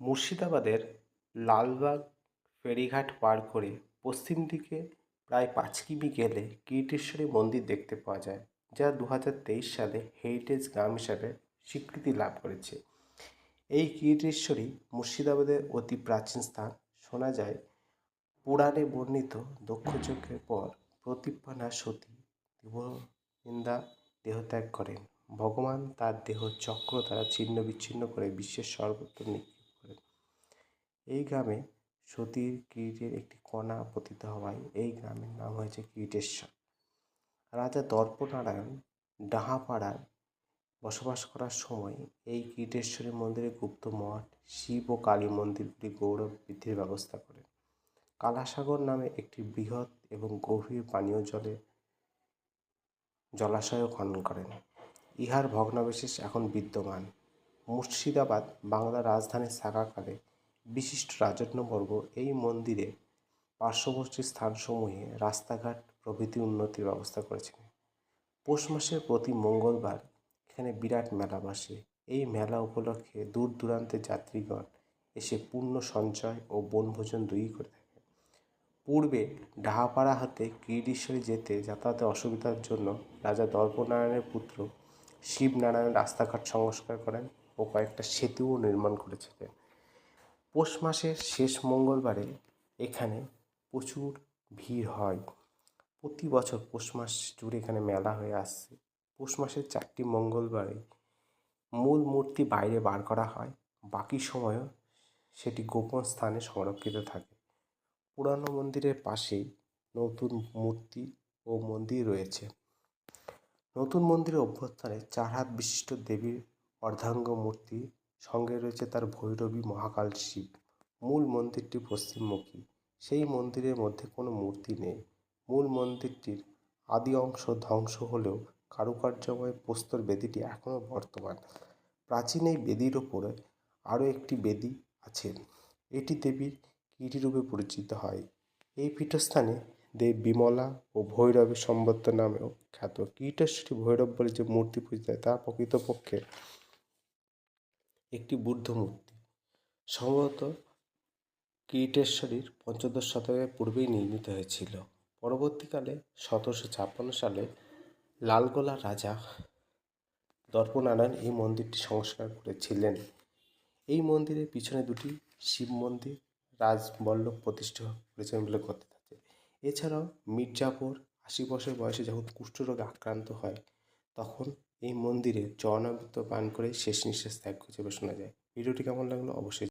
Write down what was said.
মুর্শিদাবাদের লালবাগ ফেরিঘাট পার করে পশ্চিম দিকে প্রায় 5 কিমি গেলে কিরিটেশ্বরী মন্দির দেখতে পাওয়া যায়, যা 2023 সালে হেরিটেজ গ্রাম হিসাবে স্বীকৃতি লাভ করেছে। এই কিরিটেশ্বরী মুর্শিদাবাদের অতি প্রাচীন স্থান। শোনা যায় পুরাণে বর্ণিত দক্ষযজ্ঞের পর প্রতিপ্রাণা সতী দেবনিন্দা দেহত্যাগ করেন। ভগবান তার দেহ চক্র দ্বারা ছিন্ন বিচ্ছিন্ন করে বিশ্বের সর্বত্র নিক্ষেপ করেন। এই গ্রামে সতীর কিরিটের একটি কণা পতিত হওয়ায় এই গ্রামের নাম হয়েছে কিরিটেশ্বর। রাজা দর্পনারায়ণ ডাহাপাড়ায় বসবাস করার সময় এই কিরিটেশ্বরী মন্দিরে গুপ্ত মঠ, শিব ও কালী মন্দিরগুলি গৌরব বৃদ্ধির ব্যবস্থা করেন। কালাসাগর নামে একটি বৃহৎ এবং গভীর পানীয় জলাশয়ও খনন করেন। ইহার ভগ্নাবশেষ এখন বিদ্যমান। মুর্শিদাবাদ বাংলার রাজধানীর থাকাকালে বিশিষ্ট রাজন্যবর্গ এই মন্দিরে পার্শ্ববর্তী স্থানসমূহে রাস্তাঘাট প্রভৃতি উন্নতির ব্যবস্থা করেছিলেন। পৌষ মাসের প্রতি মঙ্গলবার এখানে বিরাট মেলা বসে। এই মেলা উপলক্ষে দূর দূরান্তের যাত্রীগণ এসে পুণ্য সঞ্চয় ও বনভোজন দুইই করে থাকে। পূর্বে ডাহাপাড়া হতে কিরিটেশ্বরী যেতে যাতায়াতের অসুবিধার জন্য রাজা দর্পনারায়ণের পুত্র শিবনারায়ণ রাস্তাঘাট সংস্কার করেন ও কয়েকটা সেতুও নির্মাণ করেছিলেন। পৌষ মাসের শেষ মঙ্গলবারে এখানে প্রচুর ভিড় হয়। প্রতি বছর পৌষ মাস জুড়ে এখানে মেলা হয়ে আসছে। পৌষ মাসের 4টি মঙ্গলবারে মূল মূর্তি বাইরে বার করা হয়, বাকি সময়ও সেটি গোপন স্থানে সংরক্ষিত থাকে। পুরানো মন্দিরের পাশেই নতুন মূর্তি ও মন্দির রয়েছে। নতুন মন্দিরের অভ্যন্তরে 4 হাত বিশিষ্ট দেবীর অর্ধাঙ্গ মূর্তি, সঙ্গে রয়েছে তার ভৈরবী মহাকাল শিব। মূল মন্দিরটি পশ্চিমমুখী। সেই মন্দিরের মধ্যে কোনো মূর্তি নেই। মূল মন্দিরটির আদি অংশ ধ্বংস হলেও কারুকার্যময় প্রস্তর বেদিটি এখনও বর্তমান। প্রাচীন এই বেদির ওপরে আরও একটি বেদি আছে। এটি দেবীর কিরিটরূপে পরিচিত হয়। এই পীঠস্থানে দেব বিমলা ও ভৈরবের সম্বত নামেও খ্যাত। কিরিটেশ্বরী ভৈরব বলে যে মূর্তি পূজিত হয় তা প্রকৃতপক্ষে একটি বুদ্ধ মূর্তি। সম্ভবত কিরিটেশ্বরীর পঞ্চদশ শতকের পূর্বেই নির্মিত হয়েছিল। পরবর্তীকালে 1756 সালে লালগোলার রাজা দর্পনারায়ণ এই মন্দিরটি সংস্কার করেছিলেন। এই মন্দিরের পিছনে 2টি শিব মন্দির রাজবল্লভ প্রতিষ্ঠা করেছেন বলে কথিত আছে। এছাড়াও মির্জাপুর 80 বছর বয়সে যখন কুষ্ঠরোগে আক্রান্ত হয় তখন এই মন্দিরে চরণামৃত পান করে শেষ নিঃশ্বাস ত্যাগ করেছে বলে শোনা যায়। ভিডিওটি কেমন লাগলো অবশ্যই